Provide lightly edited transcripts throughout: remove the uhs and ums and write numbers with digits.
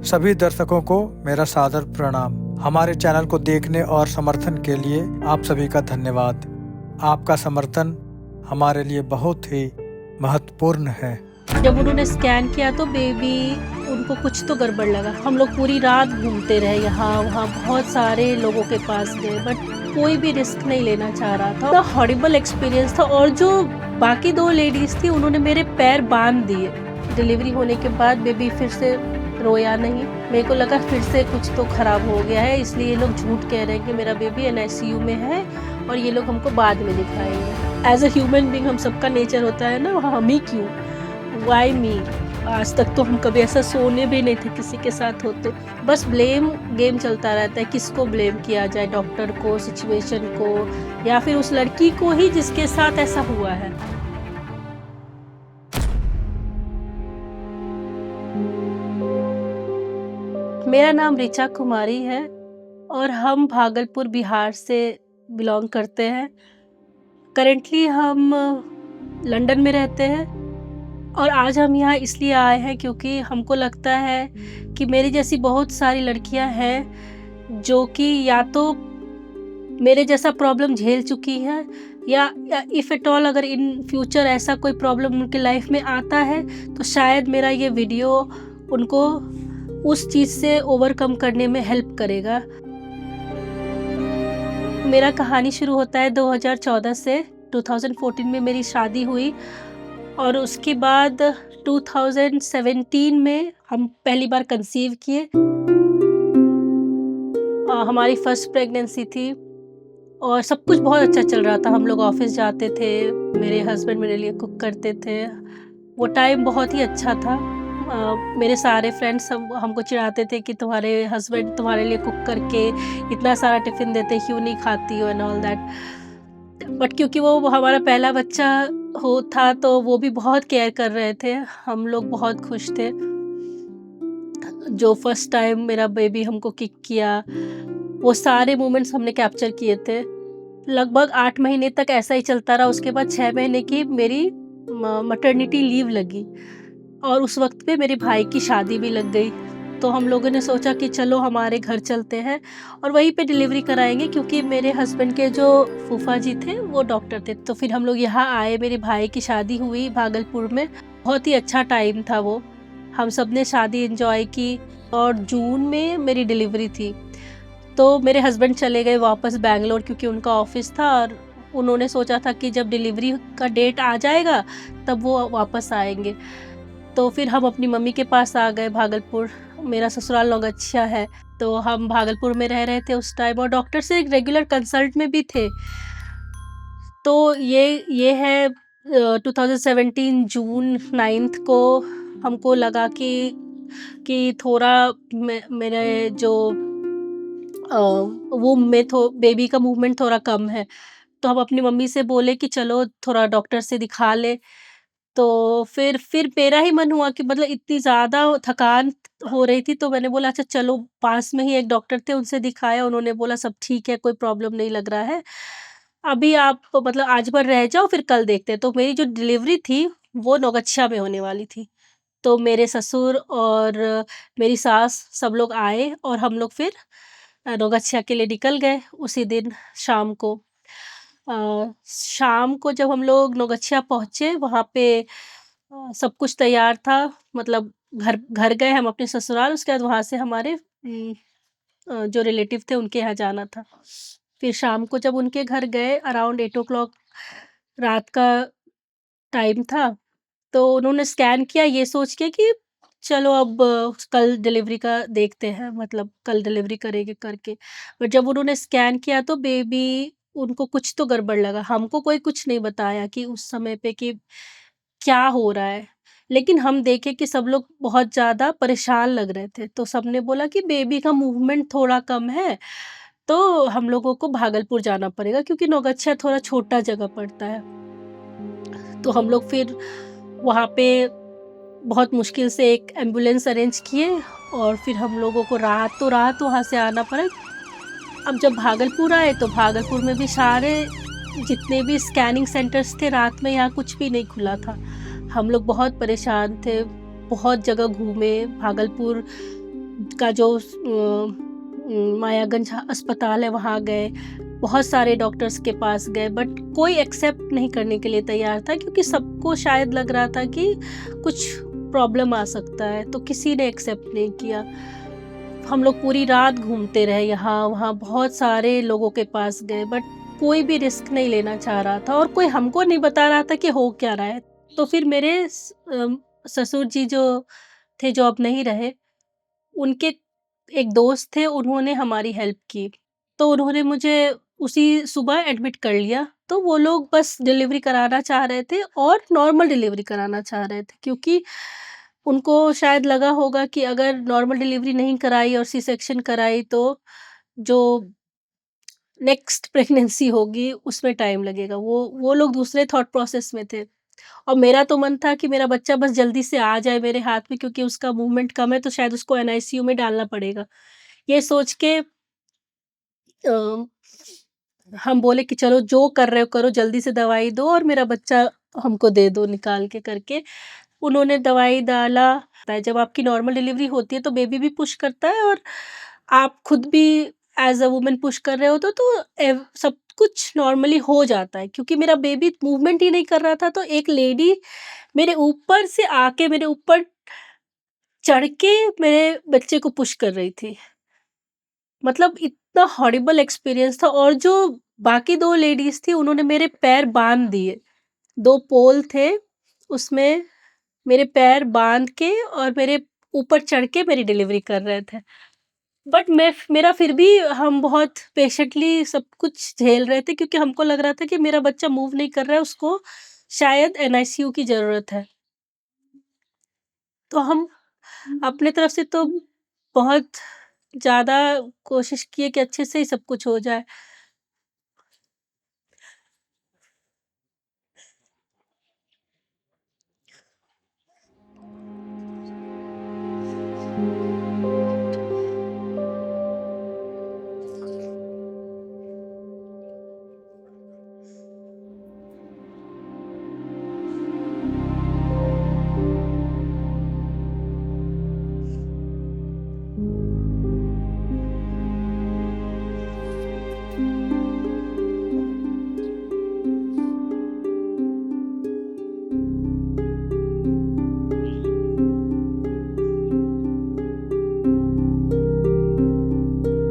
सभी दर्शकों को मेरा सादर प्रणाम। हमारे चैनल को देखने और समर्थन के लिए आप सभी का धन्यवाद। आपका समर्थन हमारे लिए बहुत ही महत्वपूर्ण है। जब उन्होंने स्कैन किया तो बेबी उनको कुछ तो गड़बड़ लगा। हम लोग पूरी रात घूमते रहे, यहाँ वहाँ बहुत सारे लोगों के पास गए, बट कोई भी रिस्क नहीं लेना चाह रहा था। हॉरिबल एक्सपीरियंस था। और जो बाकी 2 लेडीज थी उन्होंने मेरे पैर बांध दिए। डिलीवरी होने के बाद बेबी फिर से रोया नहीं। मेरे को लगा फिर से कुछ तो खराब हो गया है, इसलिए ये लोग झूठ कह रहे हैं कि मेरा बेबी NICU में है और ये लोग हमको बाद में दिखाएंगे। एज अ ह्यूमन बीइंग हम सबका नेचर होता है ना, हम ही क्यों, वाई मी। आज तक तो हम कभी ऐसा सोने भी नहीं थे किसी के साथ होते। बस ब्लेम गेम चलता रहता है, किसको ब्लेम किया जाए, डॉक्टर को, सिचुएशन को, या फिर उस लड़की को ही जिसके साथ ऐसा हुआ है। मेरा नाम ऋचा कुमारी है और हम भागलपुर बिहार से बिलोंग करते हैं। करेंटली हम लंदन में रहते हैं और आज हम यहाँ इसलिए आए हैं क्योंकि हमको लगता है कि मेरी जैसी बहुत सारी लड़कियाँ हैं जो कि या तो मेरे जैसा प्रॉब्लम झेल चुकी हैं या इफ़ एट ऑल अगर इन फ्यूचर ऐसा कोई प्रॉब्लम उनकी लाइफ में आता है तो शायद मेरा ये वीडियो उनको उस चीज़ से ओवरकम करने में हेल्प करेगा। मेरा कहानी शुरू होता है 2014 से। 2014 में मेरी शादी हुई और उसके बाद 2017 में हम पहली बार कंसीव किए। हमारी फर्स्ट प्रेगनेंसी थी और सब कुछ बहुत अच्छा चल रहा था। हम लोग ऑफिस जाते थे, मेरे हस्बैंड मेरे लिए कुक करते थे। वो टाइम बहुत ही अच्छा था। मेरे सारे फ्रेंड्स सब हमको चिढ़ाते थे कि तुम्हारे हस्बैंड तुम्हारे लिए कुक करके इतना सारा टिफ़िन देते, क्यों नहीं खाती हो एंड ऑल दैट। बट क्योंकि वो हमारा पहला बच्चा था तो वो भी बहुत केयर कर रहे थे। हम लोग बहुत खुश थे। जो फर्स्ट टाइम मेरा बेबी हमको किक किया, वो सारे मोमेंट्स हमने कैप्चर किए थे। लगभग 8 महीने तक ऐसा ही चलता रहा। उसके बाद 6 महीने की मेरी मैटरनिटी लीव लगी और उस वक्त पे मेरे भाई की शादी भी लग गई। तो हम लोगों ने सोचा कि चलो हमारे घर चलते हैं और वहीं पे डिलीवरी कराएंगे, क्योंकि मेरे हस्बैंड के जो फूफा जी थे वो डॉक्टर थे। तो फिर हम लोग यहाँ आए, मेरे भाई की शादी हुई भागलपुर में। बहुत ही अच्छा टाइम था वो, हम सब ने शादी एंजॉय की और जून में मेरी डिलीवरी थी। तो मेरे हस्बैंड चले गए वापस बैंगलोर, क्योंकि उनका ऑफिस था और उन्होंने सोचा था कि जब डिलीवरी का डेट आ जाएगा तब वो वापस आएंगे। तो फिर हम अपनी मम्मी के पास आ गए भागलपुर। मेरा ससुराल नौगछिया है, तो हम भागलपुर में रह रहे थे उस टाइम और डॉक्टर से एक रेगुलर कंसल्ट में भी थे। तो ये है 2017 जून 9 को हमको लगा कि थोड़ा मेरे जो वूम में बेबी का मूवमेंट थोड़ा कम है। तो हम अपनी मम्मी से बोले कि चलो थोड़ा डॉक्टर से दिखा ले। तो फिर मेरा ही मन हुआ कि मतलब इतनी ज़्यादा थकान हो रही थी, तो मैंने बोला अच्छा चलो, पास में ही एक डॉक्टर थे उनसे दिखाया। उन्होंने बोला सब ठीक है, कोई प्रॉब्लम नहीं लग रहा है, अभी आप मतलब आज भर रह जाओ, फिर कल देखते हैं। तो मेरी जो डिलीवरी थी वो नौगछिया में होने वाली थी। तो मेरे ससुर और मेरी सास सब लोग आए और हम लोग फिर नौगछिया के लिए निकल गए उसी दिन शाम को। शाम को जब हम लोग नौगछिया पहुँचे, वहाँ पे सब कुछ तैयार था। मतलब घर गए हम अपने ससुराल, उसके बाद वहाँ से हमारे जो रिलेटिव थे उनके यहाँ जाना था। फिर शाम को जब उनके घर गए, अराउंड 8 o'clock रात का टाइम था, तो उन्होंने स्कैन किया ये सोच के कि चलो अब कल डिलीवरी का देखते हैं, मतलब कल डिलीवरी करेंगे करके। बट जब उन्होंने स्कैन किया तो बेबी उनको कुछ तो गड़बड़ लगा। हमको कोई कुछ नहीं बताया कि उस समय पे कि क्या हो रहा है, लेकिन हम देखे कि सब लोग बहुत ज़्यादा परेशान लग रहे थे। तो सबने बोला कि बेबी का मूवमेंट थोड़ा कम है, तो हम लोगों को भागलपुर जाना पड़ेगा, क्योंकि नौगछिया थोड़ा छोटा जगह पड़ता है। तो हम लोग फिर वहाँ पे बहुत मुश्किल से एक एम्बुलेंस अरेंज किए और फिर हम लोगों को रात वहाँ से आना पड़ा। अब जब भागलपुर आए तो भागलपुर में भी सारे जितने भी स्कैनिंग सेंटर्स थे, रात में यहाँ कुछ भी नहीं खुला था। हम लोग बहुत परेशान थे, बहुत जगह घूमे। भागलपुर का जो मायागंज अस्पताल है वहाँ गए, बहुत सारे डॉक्टर्स के पास गए, बट कोई एक्सेप्ट नहीं करने के लिए तैयार था, क्योंकि सबको शायद लग रहा था कि कुछ प्रॉब्लम आ सकता है, तो किसी ने एक्सेप्ट नहीं किया। हम लोग पूरी रात घूमते रहे यहाँ वहाँ, बहुत सारे लोगों के पास गए, बट कोई भी रिस्क नहीं लेना चाह रहा था और कोई हमको नहीं बता रहा था कि हो क्या रहा है। तो फिर मेरे ससुर जी जो थे, जो अब नहीं रहे, उनके एक दोस्त थे, उन्होंने हमारी हेल्प की। तो उन्होंने मुझे उसी सुबह एडमिट कर लिया। तो वो लोग बस डिलीवरी कराना चाह रहे थे और नॉर्मल डिलीवरी कराना चाह रहे थे, क्योंकि उनको शायद लगा होगा कि अगर नॉर्मल डिलीवरी नहीं कराई और सी सेक्शन कराई तो जो नेक्स्ट प्रेगनेंसी होगी उसमें टाइम लगेगा। वो लोग दूसरे थॉट प्रोसेस में थे। और मेरा तो मन था कि मेरा बच्चा बस जल्दी से आ जाए मेरे हाथ में, क्योंकि उसका मूवमेंट कम है, तो शायद उसको एनआईसीयू में डालना पड़ेगा। ये सोच के अ, हम बोले कि चलो जो कर रहे हो करो, जल्दी से दवाई दो और मेरा बच्चा हमको दे दो निकाल के करके। उन्होंने दवाई डाला। जब आपकी नॉर्मल डिलीवरी होती है तो बेबी भी पुश करता है और आप खुद भी एज़ अ वुमन पुश कर रहे होते हो, तो सब कुछ नॉर्मली हो जाता है। क्योंकि मेरा बेबी मूवमेंट ही नहीं कर रहा था, तो एक लेडी मेरे ऊपर से आके मेरे ऊपर चढ़ के मेरे बच्चे को पुश कर रही थी। मतलब इतना हॉरिबल एक्सपीरियंस था। और जो बाकी 2 लेडीज़ थी, उन्होंने मेरे पैर बाँध दिए। 2 पोल थे, उसमें मेरे पैर बाँध के और मेरे ऊपर चढ़ के मेरी डिलीवरी कर रहे थे। बट मेरा फिर भी हम बहुत पेशेंटली सब कुछ झेल रहे थे, क्योंकि हमको लग रहा था कि मेरा बच्चा मूव नहीं कर रहा है, उसको शायद एनआईसीयू की ज़रूरत है। तो हम अपने तरफ से तो बहुत ज़्यादा कोशिश किए कि अच्छे से ही सब कुछ हो जाए।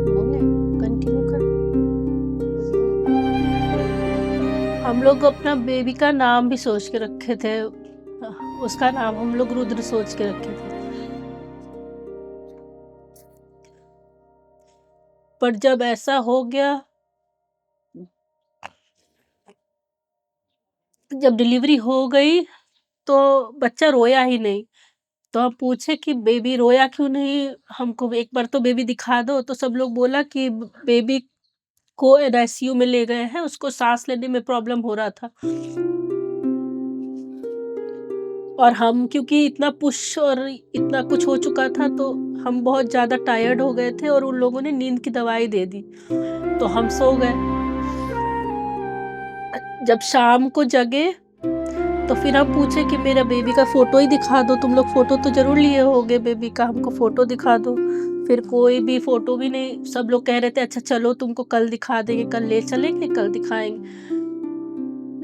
बोले कंटिन्यू कर। हम लोग अपना बेबी का नाम भी सोच के रखे थे। उसका नाम हम लोग रुद्र सोच के रखे थे। पर जब ऐसा हो गया, जब डिलीवरी हो गई, तो बच्चा रोया ही नहीं। तो हम पूछे कि बेबी रोया क्यों नहीं? हमको एक बार तो बेबी दिखा दो। तो सब लोग बोला कि बेबी को एनआईसीयू में ले गए हैं, उसको साँस लेने में प्रॉब्लम हो रहा था। और हम क्योंकि इतना पुश और इतना कुछ हो चुका था, तो हम बहुत ज़्यादा टायर्ड हो गए थे और उन लोगों ने नींद की दवाई दे दी, तो हम सो गए। जब शाम को जगे, तो फिर हम पूछे कि मेरा बेबी का फ़ोटो ही दिखा दो, तुम लोग फ़ोटो तो ज़रूर लिए होगे बेबी का, हमको फ़ोटो दिखा दो। फिर कोई भी फ़ोटो भी नहीं। सब लोग कह रहे थे अच्छा चलो तुमको कल दिखा देंगे, कल ले चलेंगे, कल दिखाएँगे।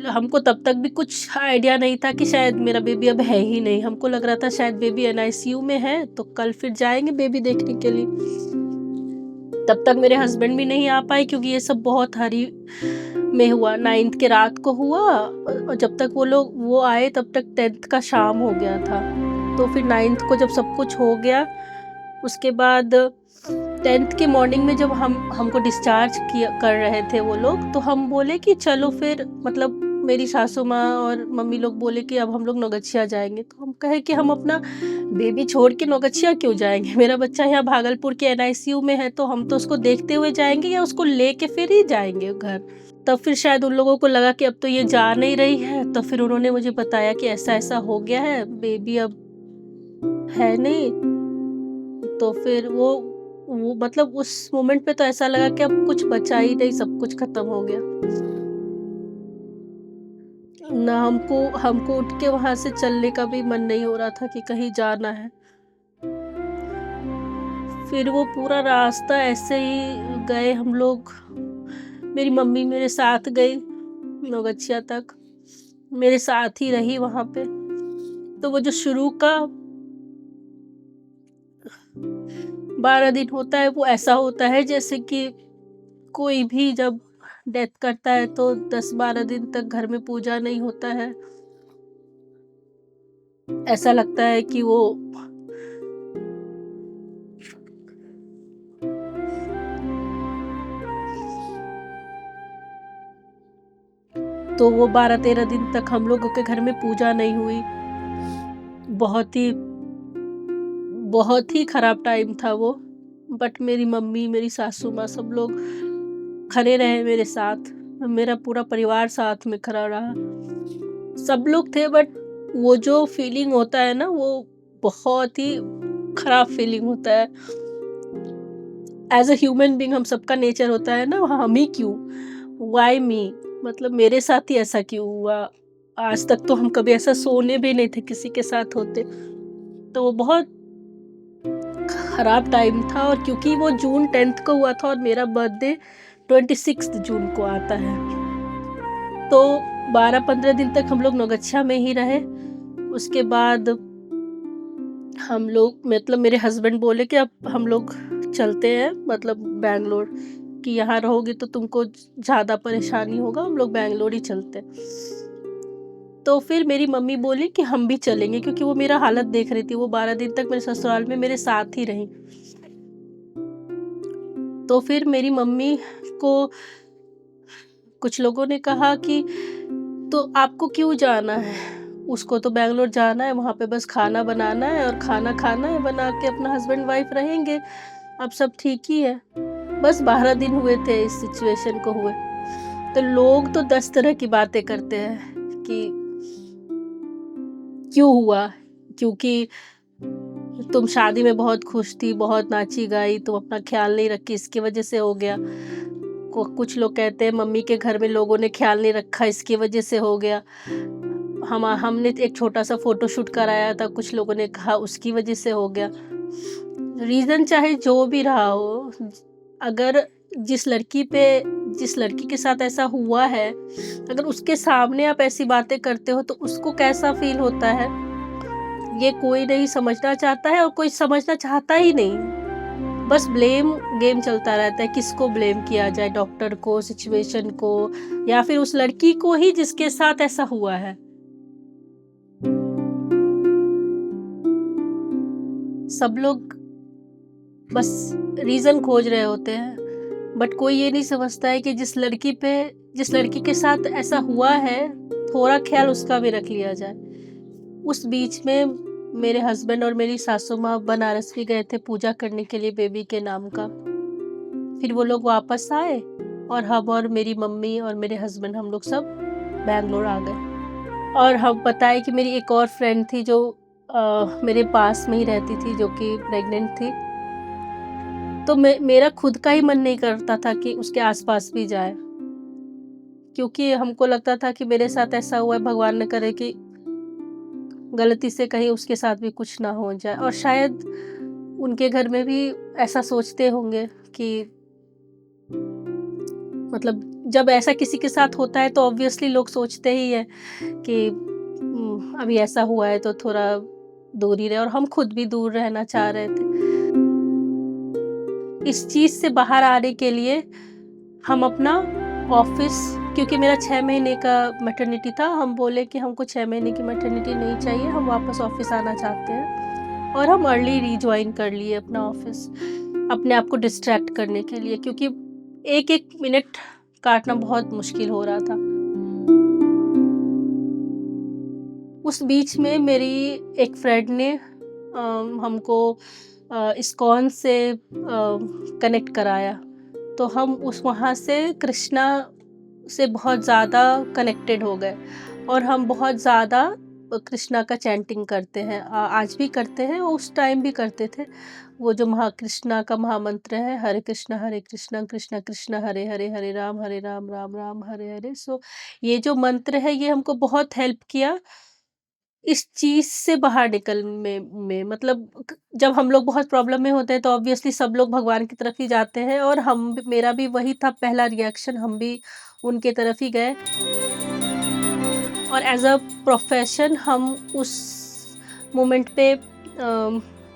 हमको तब तक भी कुछ आइडिया नहीं था कि शायद मेरा बेबी अब है ही नहीं। हमको लग रहा था शायद बेबी एनआईसीयू में है, तो कल फिर जाएँगे बेबी देखने के लिए। तब तक मेरे हस्बैंड भी नहीं आ पाए, क्योंकि ये सब बहुत हरी में हुआ। 9th के रात को हुआ और जब तक वो आए तब तक 10th का शाम हो गया था। तो फिर 9th को जब सब कुछ हो गया, उसके बाद 10th के मॉर्निंग में जब हमको डिस्चार्ज कर रहे थे वो लोग, तो हम बोले कि चलो फिर, मतलब मेरी सासू माँ और मम्मी लोग बोले कि अब हम लोग नौगछिया जाएँगे। तो हम कहे कि हम अपना बेबी छोड़ के नौगछिया क्यों जाएँगे? मेरा बच्चा यहाँ भागलपुर के एनआईसीयू में है, तो हम तो उसको देखते हुए जाएँगे या उसको लेके फिर ही जाएँगे घर। तब फिर शायद उन लोगों को लगा कि अब तो ये जा नहीं रही है, तो फिर उन्होंने मुझे बताया कि ऐसा-ऐसा हो गया है, बेबी अब है नहीं। तो फिर वो मतलब उस मोमेंट पे तो ऐसा लगा कि अब कुछ बचा ही नहीं, सब कुछ खत्म हो गया। ना हमको हमको उठ के वहाँ से चलने का भी मन नहीं हो रहा था कि कहीं जाना है। फिर वो पूरा रास्ता ऐसे ही गए हम लोग। मेरी मम्मी मेरे साथ गई नौगछिया तक, मेरे साथ ही रही वहाँ पे। तो वो जो शुरू का 12 दिन होता है वो ऐसा होता है जैसे कि कोई भी जब डेथ करता है तो 10-12 दिन तक घर में पूजा नहीं होता है। ऐसा लगता है कि वो तो वो 12-13 दिन तक हम लोगों के घर में पूजा नहीं हुई। बहुत ही खराब टाइम था वो। बट मेरी मम्मी, मेरी सासू माँ सब लोग खड़े रहे मेरे साथ। मेरा पूरा परिवार साथ में खड़ा रहा। सब लोग थे बट वो जो फीलिंग होता है ना वो बहुत ही खराब फीलिंग होता है। एज़ अ ह्यूमन बीइंग हम सबका नेचर होता है ना, हम ही क्यों? व्हाई मी? मतलब मेरे साथ ही ऐसा क्यों हुआ? आज तक तो हम कभी ऐसा सोने भी नहीं थे किसी के साथ होते। तो वो बहुत खराब टाइम था और क्योंकि वो जून 10th को हुआ था और मेरा बर्थडे 26 जून को आता है, तो 12-15 दिन तक हम लोग नौगछिया में ही रहे। उसके बाद हम लोग मतलब मेरे हस्बैंड बोले कि अब हम लोग चलते हैं मतलब बैंगलोर, कि यहाँ रहोगी तो तुमको ज़्यादा परेशानी होगा, हम लोग बैंगलोर ही चलते हैं। तो फिर मेरी मम्मी बोली कि हम भी चलेंगे क्योंकि वो मेरा हालत देख रही थी। वो 12 दिन तक मेरे ससुराल में मेरे साथ ही रहीं। तो फिर मेरी मम्मी को कुछ लोगों ने कहा कि तो आपको क्यों जाना है? उसको तो बैंगलोर जाना है, वहाँ पे बस खाना बनाना है और खाना खाना है बना के, अपना हस्बैंड वाइफ रहेंगे, अब सब ठीक ही है। बस 12 दिन हुए थे इस सिचुएशन को हुए। तो लोग तो 10 तरह की बातें करते हैं कि क्यों हुआ? क्योंकि तुम शादी में बहुत खुश थी, बहुत नाची-गाई, तुम अपना ख़्याल नहीं रखी इसकी वज़ह से हो गया। कुछ लोग कहते हैं मम्मी के घर में लोगों ने ख़्याल नहीं रखा इसकी वज़ह से हो गया। हमने एक छोटा-सा फ़ोटोशूट कराया था, कुछ लोगों ने कहा उसकी वज़ह से हो गया। रीज़न चाहे जो भी रहा हो, अगर जिस लड़की के साथ ऐसा हुआ है, अगर उसके सामने आप ऐसी बातें करते हो तो उसको कैसा फ़ील होता है, ये कोई नहीं समझना चाहता है और कोई समझना चाहता ही नहीं। बस ब्लेम गेम चलता रहता है, किसको ब्लेम किया जाए, डॉक्टर को, सिचुएशन को या फिर उस लड़की को ही जिसके साथ ऐसा हुआ है। सब लोग बस रीज़न खोज रहे होते हैं, बट कोई ये नहीं समझता है कि जिस लड़की के साथ ऐसा हुआ है, थोड़ा ख़्याल उसका भी रख लिया जाए। उस बीच में मेरे हस्बैंड और मेरी सासू माँ बनारस भी गए थे पूजा करने के लिए बेबी के नाम का। फिर वो लोग वापस आए और हम और मेरी मम्मी और मेरे हस्बैंड हम लोग सब बैंगलोर आ गए। और हम पता है कि मेरी एक और फ्रेंड थी जो मेरे पास में ही रहती थी, जो कि प्रेग्नेंट थी। तो मेरा खुद का ही मन नहीं करता था कि उसके आस-पास भी जाए। क्योंकि हमको लगता था कि मेरे साथ ऐसा हुआ है, भगवान न करे कि गलती से कहीं उसके साथ भी कुछ ना हो जाए। और शायद उनके घर में भी ऐसा सोचते होंगे कि मतलब जब ऐसा किसी के साथ होता है तो ऑब्वियसली लोग सोचते ही हैं कि अभी ऐसा हुआ है तो थोड़ा दूर ही रहे, और हम खुद भी दूर रहना चाह रहे थे। इस चीज़ से बाहर आने के लिए हम अपना ऑफ़िस, क्योंकि मेरा 6 महीने का मैटरनिटी था, हम बोले कि हमको 6 महीने की मैटरनिटी नहीं चाहिए, हम वापस ऑफ़िस आना चाहते हैं। और हम अर्ली रिजॉइन कर लिए अपना ऑफ़िस, अपने आप को डिस्ट्रैक्ट करने के लिए, क्योंकि एक-एक मिनट काटना बहुत मुश्किल हो रहा था। उस बीच में मेरी एक फ्रेंड ने हमको इस्कॉन से कनेक्ट कराया। तो हम उस वहाँ से कृष्णा से बहुत ज़्यादा कनेक्टेड हो गए और हम बहुत ज़्यादा कृष्णा का चैंटिंग करते हैं। आज भी करते हैं, उस टाइम भी करते थे। वो जो कृष्णा का महामंत्र है, हरे कृष्णा कृष्णा कृष्णा हरे हरे, हरे राम राम राम हरे हरे। सो ये जो मंत्र है ये हमको बहुत हेल्प किया इस चीज़ से बाहर निकल में मतलब जब हम लोग बहुत प्रॉब्लम में होते हैं तो ऑब्वियसली सब लोग भगवान की तरफ ही जाते हैं, और मेरा भी वही था पहला रिएक्शन, हम भी उनके तरफ ही गए। और एज अ प्रोफेशन हम उस मोमेंट पे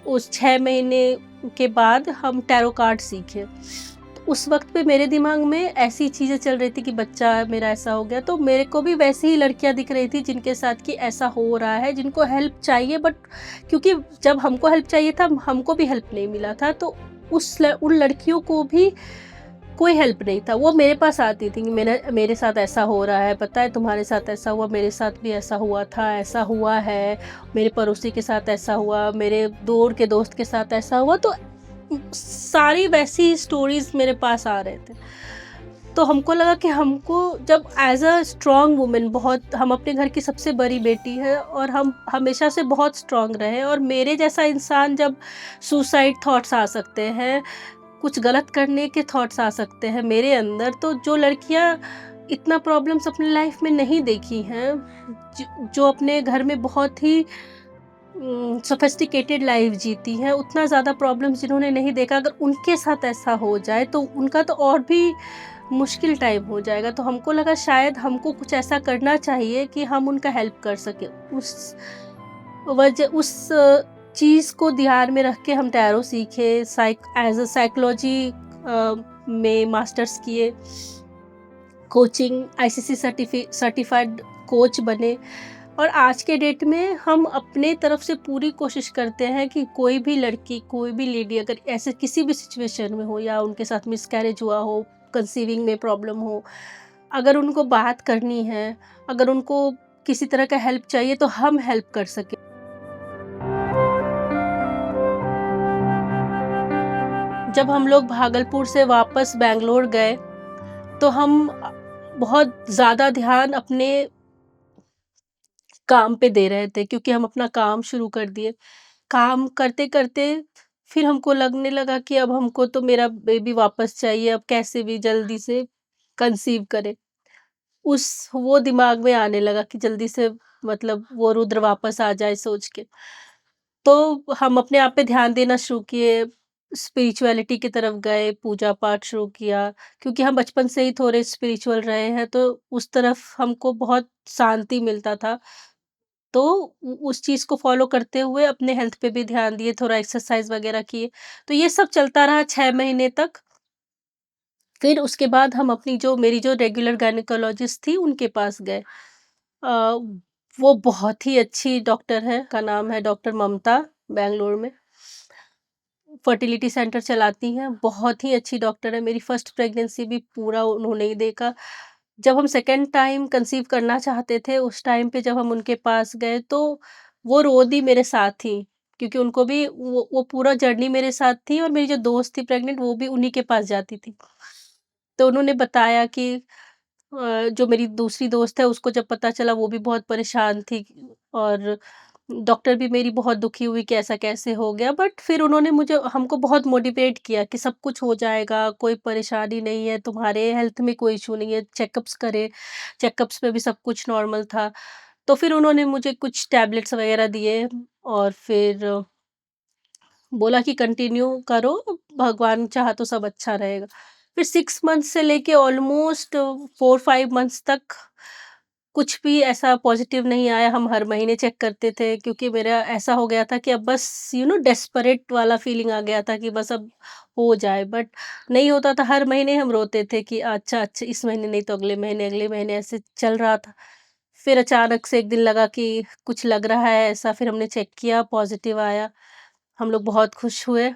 उस 6 महीने के बाद हम टैरो कार्ड सीखे। तो उस वक्त पे मेरे दिमाग में ऐसी चीज़ें चल रही थी कि बच्चा मेरा ऐसा हो गया, तो मेरे को भी वैसी ही लड़कियां दिख रही थी जिनके साथ कि ऐसा हो रहा है, जिनको हेल्प चाहिए, बट क्योंकि जब हमको हेल्प चाहिए था हमको भी हेल्प नहीं मिला था, तो उन लड़कियों को भी कोई हेल्प नहीं था। वो मेरे पास आती थी कि मेरे साथ ऐसा हो रहा है, पता है तुम्हारे साथ ऐसा हुआ, मेरे साथ भी ऐसा हुआ था, ऐसा हुआ है, मेरे पड़ोसी के साथ ऐसा हुआ, मेरे दूर के दोस्त के साथ ऐसा हुआ। तो सारी वैसी स्टोरीज़ मेरे पास आ रहे थे। तो हमको लगा कि हमको जब एज़ अ स्ट्रॉन्ग वुमन, बहुत हम अपने घर की सबसे बड़ी बेटी है और हम हमेशा से बहुत स्ट्रॉन्ग रहे, और मेरे जैसा इंसान जब सुसाइड थॉट्स आ सकते हैं, कुछ गलत करने के थॉट्स आ सकते हैं मेरे अंदर, तो जो लड़कियां इतना प्रॉब्लम्स अपनी लाइफ में नहीं देखी हैं, जो अपने घर में बहुत ही सोफिस्टिकेटेड लाइफ जीती हैं, उतना ज़्यादा प्रॉब्लम्स जिन्होंने नहीं देखा, अगर उनके साथ ऐसा हो जाए तो उनका तो और भी मुश्किल टाइम हो जाएगा। तो हमको लगा शायद हमको कुछ ऐसा करना चाहिए कि हम उनका हेल्प कर सकें। उस चीज़ को ध्यान में रख के हम टैरो सीखे, एज अ साइकोलॉजी में मास्टर्स किए, कोचिंग आईसीसी सर्टिफाइड कोच बने, और आज के डेट में हम अपने तरफ से पूरी कोशिश करते हैं कि कोई भी लड़की, कोई भी लेडी अगर ऐसे किसी भी सिचुएशन में हो, या उनके साथ मिसकैरेज हुआ हो, कंसीविंग में प्रॉब्लम हो, अगर उनको बात करनी है, अगर उनको किसी तरह का हेल्प चाहिए, तो हम हेल्प कर सकें। जब हम लोग भागलपुर से वापस बैंगलोर गए, तो हम बहुत ज़्यादा ध्यान अपने काम पे दे रहे थे, क्योंकि हम अपना काम शुरू कर दिए। काम करते-करते फिर हमको लगने लगा कि अब हमको तो मेरा बेबी वापस चाहिए, अब कैसे भी जल्दी से कंसीव करें। वो दिमाग में आने लगा कि जल्दी से मतलब वो रुद्र वापस आ जाए सोच के। तो हम अपने आप पे ध्यान देना शुरू किए, स्पिरिचुअलिटी की तरफ गए, पूजा-पाठ शुरू किया, क्योंकि हम बचपन से ही थोड़े स्पिरिचुअल रहे हैं, तो उस तरफ हमको बहुत शांति मिलता था। तो उस चीज़ को फ़ॉलो करते हुए अपने हेल्थ पे भी ध्यान दिए, थोड़ा एक्सरसाइज़ वगैरह किए। तो ये सब चलता रहा 6 महीने तक। फिर उसके बाद हम मेरी जो रेगुलर गायनेकोलॉजिस्ट थी उनके पास गए। वो बहुत ही अच्छी डॉक्टर हैं, का नाम है डॉक्टर ममता, बैंगलोर में फर्टिलिटी सेंटर चलाती हैं, बहुत ही अच्छी डॉक्टर है। मेरी फर्स्ट प्रेगनेंसी भी पूरा उन्होंने ही देखा। जब हम सेकंड टाइम कंसीव करना चाहते थे, उस टाइम पे जब हम उनके पास गए, तो वो रोज़ ही मेरे साथ थी, क्योंकि उनको भी वो पूरा जर्नी मेरे साथ थी, और मेरी जो दोस्त थी प्रेग्नेंट, वो भी उन्हीं के पास जाती थी। तो उन्होंने बताया कि जो मेरी दूसरी दोस्त है उसको जब पता चला, वो भी बहुत परेशान थी, और डॉक्टर भी मेरी बहुत दुखी हुई कि ऐसा कैसे हो गया। बट फिर उन्होंने मुझे हमको बहुत मोटिवेट किया कि सब कुछ हो जाएगा, कोई परेशानी नहीं है, तुम्हारे हेल्थ में कोई इश्यू नहीं है, चेकअप्स करे, चेकअप्स में भी सब कुछ नॉर्मल था। तो फिर उन्होंने मुझे कुछ टैबलेट्स वगैरह दिए, और फिर बोला कि कंटिन्यू करो, भगवान चाहा तो सब अच्छा रहेगा। फिर 6 मंथ्स से लेके ऑलमोस्ट 4-5 मंथ्स तक कुछ भी ऐसा पॉज़िटिव नहीं आया। हम हर महीने चेक करते थे, क्योंकि मेरा ऐसा हो गया था कि अब बस डेस्परेट वाला फीलिंग आ गया था कि बस अब हो जाए, बट नहीं होता था। हर महीने हम रोते थे कि अच्छा, इस महीने नहीं तो अगले महीने ऐसे चल रहा था। फिर अचानक से एक दिन लगा कि कुछ लग रहा है ऐसा, फिर हमने चेक किया, पॉज़िटिव आया। हम लोग बहुत खुश हुए।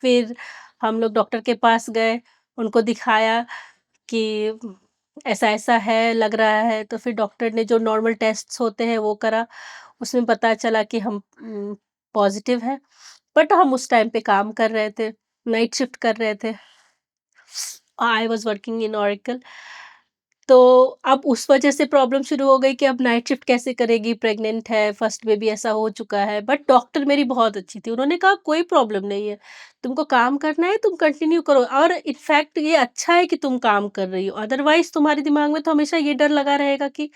फिर हम लोग डॉक्टर के पास गए, उनको दिखाया कि ऐसा-ऐसा है, लग रहा है। तो फिर डॉक्टर ने जो नॉर्मल टेस्ट्स होते हैं वो करा, उसमें पता चला कि हम पॉज़िटिव हैं। बट हम उस टाइम पे काम कर रहे थे, नाइट शिफ्ट कर रहे थे। I was working in Oracle. तो अब उस वजह से प्रॉब्लम शुरू हो गई कि अब नाइट शिफ्ट कैसे करेगी, प्रेग्नेंट है, फर्स्ट बेबी ऐसा हो चुका है। बट डॉक्टर मेरी बहुत अच्छी थी, उन्होंने कहा कोई प्रॉब्लम नहीं है, तुमको काम करना है तुम कंटिन्यू करो, और इनफैक्ट ये अच्छा है कि तुम काम कर रही हो, अदरवाइज तुम्हारे दिमाग में तो हमेशा ये डर लगा रहेगा कि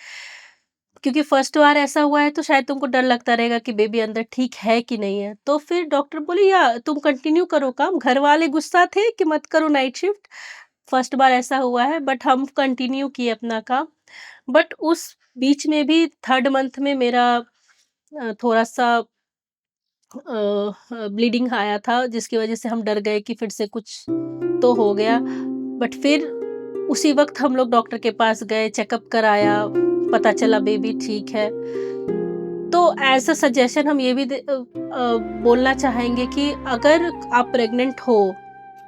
क्योंकि फर्स्ट बार ऐसा हुआ है तो शायद तुमको डर लगता रहेगा कि बेबी अंदर ठीक है कि नहीं है। तो फिर डॉक्टर बोली या तुम कंटिन्यू करो काम। घर वाले गुस्सा थे कि मत करो नाइट शिफ्ट, फर्स्ट बार ऐसा हुआ है, बट हम कंटिन्यू किए अपना काम। बट उस बीच में भी 3rd मंथ में मेरा थोड़ा-सा ब्लीडिंग आया था, जिसकी वजह से हम डर गए कि फिर से कुछ तो हो गया। बट फिर उसी वक़्त हम लोग डॉक्टर के पास गए, चेकअप कराया, पता चला बेबी ठीक है। तो एज़ अ सजेशन हम ये भी बोलना चाहेंगे कि अगर आप प्रेग्नेंट हो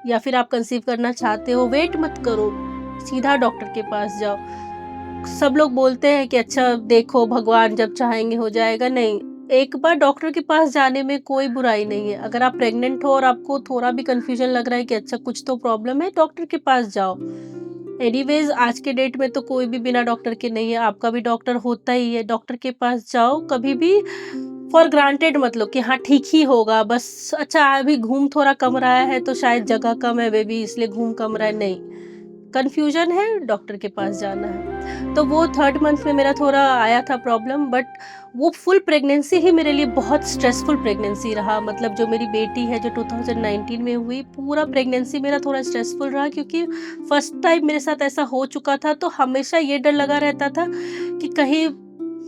या फिर आप कंसीव करना चाहते हो, वेट मत करो, सीधा डॉक्टर के पास जाओ। सब लोग बोलते हैं कि अच्छा देखो भगवान जब चाहेंगे हो जाएगा, नहीं, एक बार डॉक्टर के पास जाने में कोई बुराई नहीं है। अगर आप प्रेग्नेंट हो और आपको थोड़ा भी कन्फ्यूजन लग रहा है कि अच्छा कुछ तो प्रॉब्लम है, डॉक्टर के पास जाओ। एनीवेज़ आज के डेट में तो कोई भी बिना डॉक्टर के नहीं है, आपका भी डॉक्टर होता ही है, डॉक्टर के पास जाओ। कभी भी फॉर ग्रांटेड मत लो कि हाँ ठीक ही होगा, बस अच्छा अभी घूम थोड़ा कम रहा है तो शायद जगह कम है बेबी इसलिए घूम कम रहा है, नहीं। कन्फ्यूजन है, डॉक्टर के पास जाना है। तो वो 3rd मंथ में मेरा थोड़ा आया था प्रॉब्लम, बट वो फुल प्रेगनेंसी ही मेरे लिए बहुत स्ट्रेसफुल प्रेगनेंसी रहा। मतलब जो मेरी बेटी है जो 2019 में हुई, पूरा प्रेगनेंसी मेरा थोड़ा स्ट्रेसफुल रहा, क्योंकि फर्स्ट टाइम मेरे साथ ऐसा हो चुका था। तो हमेशा ये डर लगा रहता था कि कहीं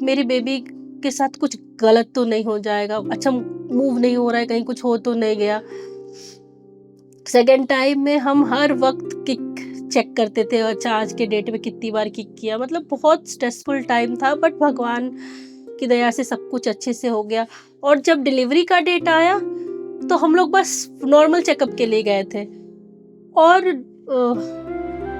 मेरी बेबी के साथ कुछ गलत तो नहीं हो जाएगा, अच्छा मूव नहीं हो रहा है, कहीं कुछ हो तो नहीं गया। सेकेंड टाइम में हम हर वक्त किक चेक करते थे, अच्छा आज के डेट में कितनी बार किक किया। मतलब बहुत स्ट्रेसफुल टाइम था, बट भगवान की दया से सब कुछ अच्छे से हो गया। और जब डिलीवरी का डेट आया तो हम लोग बस नॉर्मल चेकअप के लिए गए थे, और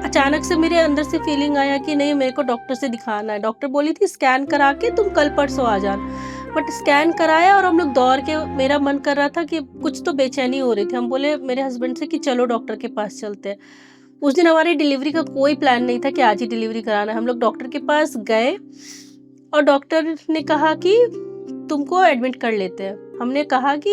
अचानक से मेरे अंदर से फीलिंग आया कि नहीं मेरे को डॉक्टर से दिखाना है। डॉक्टर बोली थी स्कैन करा के तुम कल परसों आ जाना, बट स्कैन कराया और हम लोग दौड़ के, मेरा मन कर रहा था कि कुछ तो बेचैनी हो रही थी। हम बोले मेरे हस्बैंड से कि चलो डॉक्टर के पास चलते हैं। उस दिन हमारी डिलीवरी का कोई प्लान नहीं था कि आज ही डिलीवरी कराना है। हम लोग डॉक्टर के पास गए और डॉक्टर ने कहा कि तुमको एडमिट कर लेते हैं। हमने कहा कि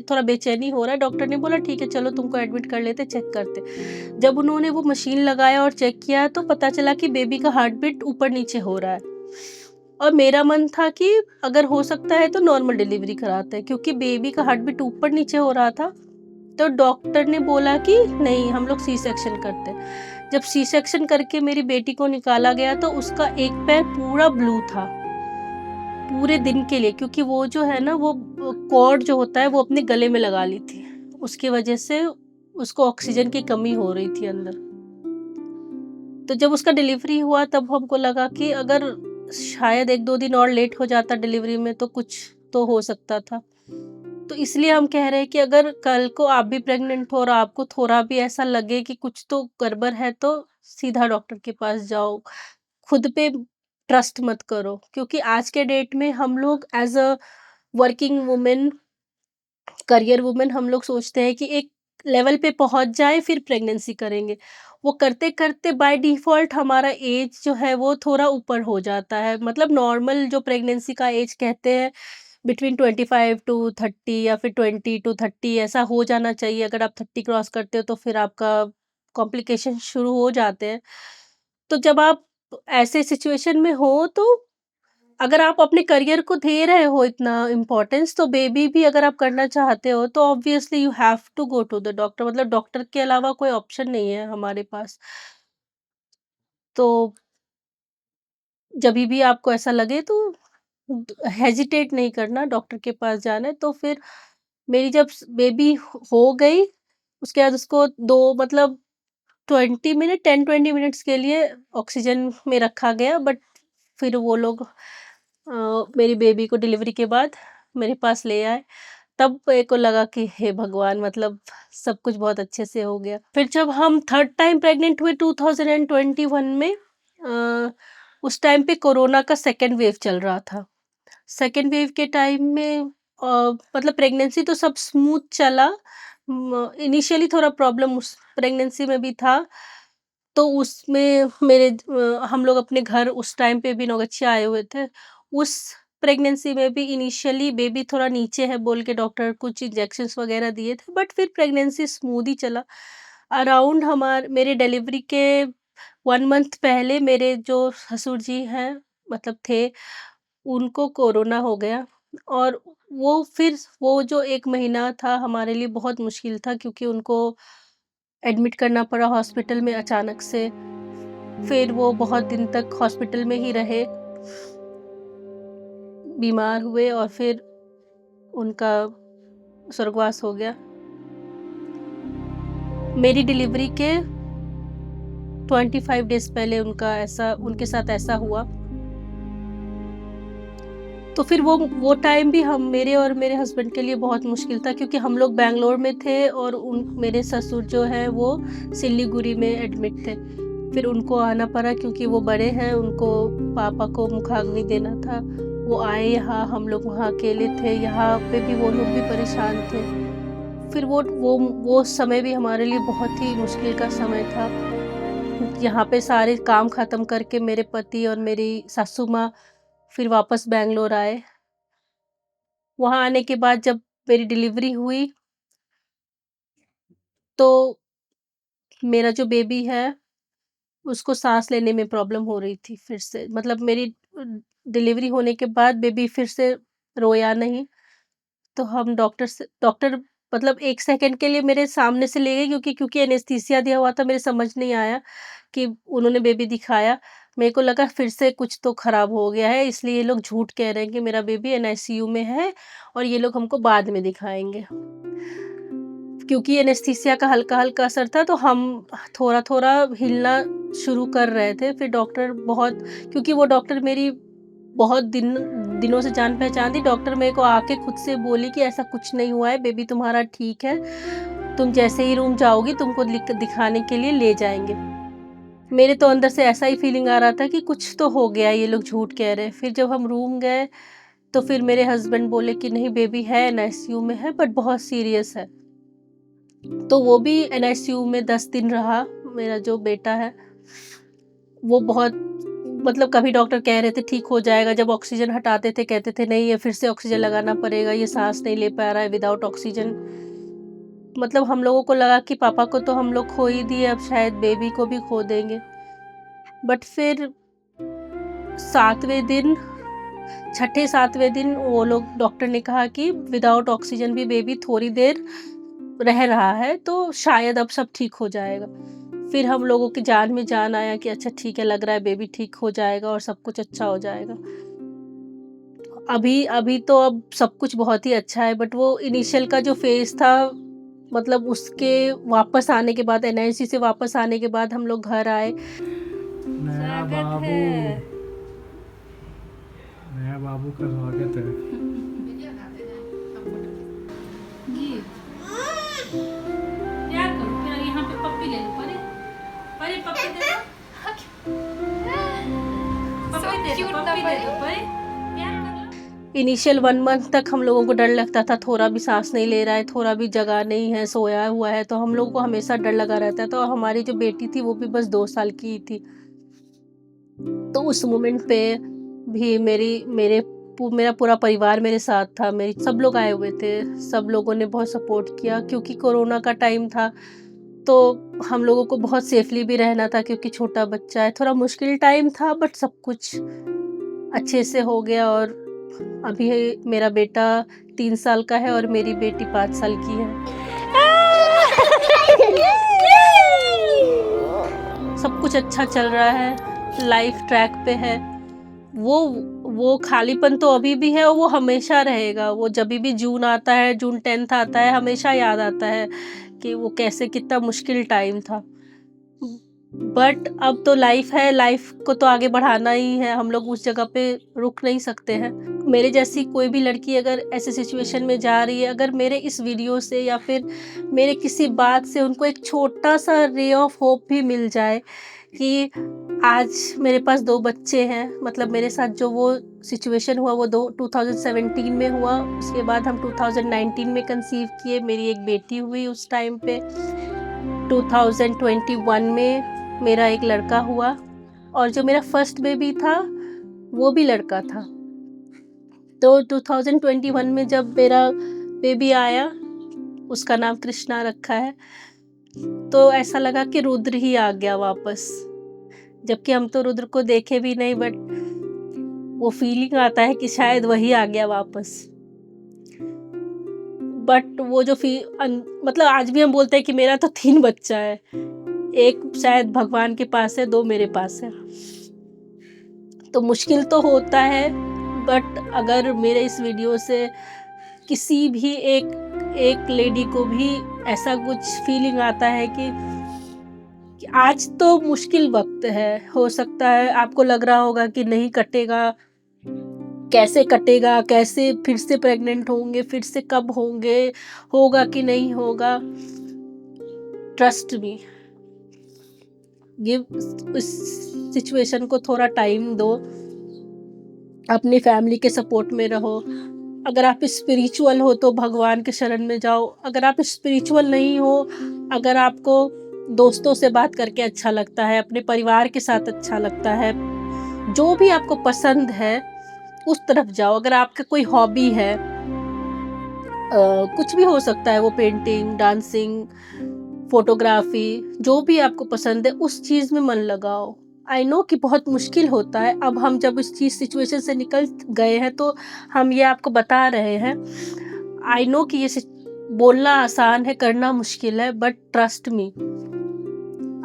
थोड़ा बेचैनी हो रहा है। डॉक्टर ने बोला ठीक है चलो तुमको एडमिट कर लेते, चेक करते। जब उन्होंने वो मशीन लगाया और चेक किया तो पता चला कि बेबी का हार्ट बीट ऊपर नीचे हो रहा है। और मेरा मन था कि अगर हो सकता है तो नॉर्मल डिलीवरी कराते हैं, क्योंकि बेबी का हार्ट बीट ऊपर नीचे हो रहा था। तो डॉक्टर ने बोला कि नहीं हम लोग सी सेक्शन करते हैं। जब सी सेक्शन करके मेरी बेटी को निकाला गया तो उसका एक पैर पूरा ब्लू था पूरे दिन के लिए, क्योंकि वो जो है ना वो कॉर्ड जो होता है वो अपने गले में लगा ली थी, उसकी वजह से उसको ऑक्सीजन की कमी हो रही थी अंदर। तो जब उसका डिलीवरी हुआ तब हमको लगा कि अगर शायद 1-2 दिन और लेट हो जाता डिलीवरी में तो कुछ तो हो सकता था। तो इसलिए हम कह रहे हैं कि अगर कल को आप भी प्रेग्नेंट हो और आपको थोड़ा भी ऐसा लगे कि कुछ तो गड़बड़ है तो सीधा डॉक्टर के पास जाओ। खुद पे ट्रस्ट मत करो, क्योंकि आज के डेट में हम लोग as a working women, career women, हम लोग सोचते हैं कि एक लेवल पे पहुंच जाए फिर प्रेगनेंसी करेंगे। वो करते करते बाय डिफ़ॉल्ट हमारा एज जो है वो थोड़ा ऊपर हो जाता है। मतलब नॉर्मल जो प्रेगनेंसी का एज कहते हैं बिटवीन 25 टू 30 या फिर 20 टू 30 ऐसा हो जाना चाहिए। अगर आप 30 क्रॉस करते हो तो फिर आपका कॉम्प्लिकेशन शुरू हो जाते हैं। तो जब आप ऐसे सिचुएशन में हो तो अगर आप अपने करियर को दे रहे हो इतना इम्पोर्टेंस, तो बेबी भी अगर आप करना चाहते हो तो obviously you have to go to the doctor. मतलब डॉक्टर के अलावा कोई ऑप्शन नहीं है हमारे पास। तो जभी भी आपको ऐसा लगे तो हेजिटेट नहीं करना, डॉक्टर के पास जाना है। तो फिर मेरी जब बेबी हो गई उसके बाद उसको 2 मतलब 20 मिनट 10-20 मिनट्स के लिए ऑक्सीजन में रखा गया, बट फिर वो लोग मेरी बेबी को डिलीवरी के बाद मेरे पास ले आए। तब मेरे को लगा कि हे भगवान, मतलब सब कुछ बहुत अच्छे से हो गया। फिर जब हम 3rd टाइम प्रेग्नेंट हुए 2021 में, उस टाइम पे कोरोना का 2nd वेव चल रहा था। 2nd वेव के टाइम में मतलब प्रेगनेंसी तो सब स्मूथ चला। इनिशियली थोड़ा प्रॉब्लम उस प्रेगनेंसी में भी था। तो उसमें हम लोग अपने घर उस टाइम पे भी नौगछिया आए हुए थे। उस प्रेगनेंसी में भी इनिशियली बेबी थोड़ा नीचे है बोल के डॉक्टर कुछ इंजेक्शंस वगैरह दिए थे, बट फिर प्रेगनेंसी स्मूथ ही चला। अराउंड मेरे डिलीवरी के 1 मंथ पहले मेरे जो ससुर जी हैं मतलब थे, उनको कोरोना हो गया। और वो जो 1 महीना था हमारे लिए बहुत मुश्किल था, क्योंकि उनको एडमिट करना पड़ा हॉस्पिटल में अचानक से। फिर वो बहुत दिन तक हॉस्पिटल में ही रहे, बीमार हुए और फिर उनका स्वर्गवास हो गया। मेरी डिलीवरी के 25 डेज़ पहले उनके साथ ऐसा हुआ। तो फिर वो टाइम भी मेरे और मेरे हस्बैंड के लिए बहुत मुश्किल था, क्योंकि हम लोग बैंगलोर में थे और मेरे ससुर जो हैं वो सिलीगुड़ी में एडमिट थे। फिर उनको आना पड़ा, क्योंकि वो बड़े हैं, उनको पापा को मुखाग्नि देना था। वो आए यहाँ, हम लोग वहाँ अकेले थे, यहाँ पे भी वो लोग भी परेशान थे। फिर वो समय भी हमारे लिए बहुत ही मुश्किल का समय था। यहाँ पे सारे काम ख़त्म करके मेरे पति और मेरी सासू माँ फिर वापस बैंगलोर आए। वहाँ आने के बाद जब मेरी डिलीवरी हुई, तो मेरा जो बेबी है उसको साँस लेने में प्रॉब्लम हो रही थी फिर से। मतलब मेरी डिलीवरी होने के बाद बेबी फिर से रोया नहीं। तो हम डॉक्टर मतलब 1 सेकंड के लिए मेरे सामने से ले गए, क्योंकि एनेस्थीसिया दिया हुआ था, मेरे समझ नहीं आया कि उन्होंने बेबी दिखाया। मेरे को लगा फिर से कुछ तो खराब हो गया है, इसलिए ये लोग झूठ कह रहे हैं कि मेरा बेबी एनआईसीयू में है और ये लोग हमको बाद में दिखाएँगे। क्योंकि एनेस्थीसिया का हल्का-हल्का असर था, तो हम थोड़ा-थोड़ा हिलना शुरू कर रहे थे। फिर क्योंकि वो डॉक्टर मेरी बहुत दिनों से जान-पहचान थी। डॉक्टर मेरे को आके खुद से बोली कि ऐसा कुछ नहीं हुआ है, बेबी तुम्हारा ठीक है। तुम जैसे ही रूम जाओगी तुमको दिखाने के लिए ले जाएँगे। मेरे तो अंदर से ऐसा ही फीलिंग आ रहा था कि कुछ तो हो गया, ये लोग झूठ कह रहे हैं। फिर जब हम रूम गए, तो फिर मेरे हस्बैंड बोले कि नहीं, बेबी है, एनआईसीयू में है, बट बहुत सीरियस है। तो वो भी एनआईसीयू में 10 दिन रहा, मेरा जो बेटा है। वो बहुत मतलब कभी डॉक्टर कह रहे थे ठीक हो जाएगा, जब ऑक्सीजन हटाते थे कहते थे नहीं, ये फिर से ऑक्सीजन लगाना पड़ेगा, ये साँस नहीं ले पा रहा है विदाउट ऑक्सीजन। मतलब हम लोगों को लगा कि पापा को तो हम लोग खो ही दिए, अब शायद बेबी को भी खो देंगे। बट फिर 7वें दिन, छठे 7वें दिन वो लोग, डॉक्टर ने कहा कि विदाउट ऑक्सीजन भी बेबी थोड़ी देर रह रहा है, तो शायद अब सब ठीक हो जाएगा। फिर हम लोगों की जान में जान आया कि अच्छा ठीक है, लग रहा है बेबी ठीक हो जाएगा और सब कुछ अच्छा हो जाएगा। अभी तो अब सब कुछ बहुत ही अच्छा है, बट वो इनिशियल का जो फ़ेज़ था, मतलब उसके वापस आने के बाद, एनआईसी से वापस आने के बाद हम लोग घर आए। नया बाबू, नया बाबू का स्वागत है। ये प्यार करो, प्यार, यहाँ पे पप्पी ले लो, परी पप्पी दे दो, पप्पी दे दो, परी प्यार कर लो। इनिशियल 1 मंथ तक हम लोगों को डर लगता था, थोड़ा भी सांस नहीं ले रहा है, थोड़ा भी जगह नहीं है, सोया हुआ है, तो हम लोगों को हमेशा डर लगा रहता था। और हमारी जो बेटी थी वो भी बस 2 साल की ही थी। तो उस मोमेंट पे भी मेरा पूरा परिवार मेरे साथ था, मेरी सब लोग आए हुए थे, सब लोगों ने बहुत सपोर्ट किया, क्योंकि कोरोना का टाइम था, तो हम लोगों को बहुत सेफली भी रहना था, क्योंकि छोटा बच्चा है। थोड़ा मुश्किल टाइम था, बट सब कुछ अच्छे से हो गया। और अभी मेरा बेटा 3 साल का है और मेरी बेटी 5 साल की है। सब कुछ अच्छा चल रहा है, लाइफ ट्रैक पे है। वो खालीपन तो अभी भी है और वो हमेशा रहेगा। वो जभी भी जून आता है, जून 10th आता है, हमेशा याद आता है कि वो कैसे, कितना मुश्किल टाइम था। बट अब तो लाइफ है, लाइफ को तो आगे बढ़ाना ही है, हम लोग उस जगह पे रुक नहीं सकते हैं। मेरे जैसी कोई भी लड़की अगर ऐसे सिचुएशन में जा रही है, अगर मेरे इस वीडियो से या फिर मेरे किसी बात से उनको एक छोटा-सा रे ऑफ होप भी मिल जाए कि आज मेरे पास 2 बच्चे हैं। मतलब मेरे साथ जो वो सिचुएशन हुआ, वो 2017 में हुआ, उसके बाद हम 2019 में कंसीव किए, मेरी एक बेटी हुई उस टाइम पे। 2021 में मेरा एक लड़का हुआ, और जो मेरा फर्स्ट बेबी था वो भी लड़का था। तो 2021 में जब मेरा बेबी आया, उसका नाम कृष्णा रखा है, तो ऐसा लगा कि रुद्र ही आ गया वापस। जबकि हम तो रुद्र को देखे भी नहीं, बट वो फीलिंग आता है कि शायद वही आ गया वापस। बट वो जो मतलब आज भी हम बोलते हैं कि मेरा तो 3 बच्चा है, 1 शायद भगवान के पास है, 2 मेरे पास है। तो मुश्किल तो होता है, बट अगर मेरे इस वीडियो से किसी भी एक लेडी को भी ऐसा कुछ फीलिंग आता है कि आज तो मुश्किल वक़्त है, हो सकता है आपको लग रहा होगा कि नहीं कटेगा, कैसे कटेगा, कैसे फिर से प्रेग्नेंट होंगे, फिर से कब होंगे, होगा कि नहीं होगा। ट्रस्ट मी, गिव उस सिचुएशन को थोड़ा टाइम दो, अपनी फैमिली के सपोर्ट में रहो। अगर आप स्पिरिचुअल हो तो भगवान के शरण में जाओ, अगर आप स्पिरिचुअल नहीं हो, अगर आपको दोस्तों से बात करके अच्छा लगता है, अपने परिवार के साथ अच्छा लगता है, जो भी आपको पसंद है उस तरफ जाओ। अगर आपका कोई हॉबी है, कुछ भी हो सकता है, वो पेंटिंग, डांसिंग, फोटोग्राफी, जो भी आपको पसंद है उस चीज़ में मन लगाओ। आई नो कि बहुत मुश्किल होता है, अब हम जब इस सिचुएशन से निकल गए हैं तो हम ये आपको बता रहे हैं। आई नो कि ये बोलना आसान है, करना मुश्किल है, but trust me,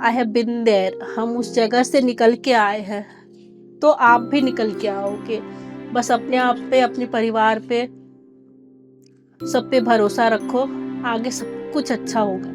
I have been there. हम उस जगह से निकल के आए हैं, तो आप भी निकल के आओगे। बस अपने आप पे, अपने परिवार पे, सब पे भरोसा रखो, आगे सब कुछ अच्छा होगा।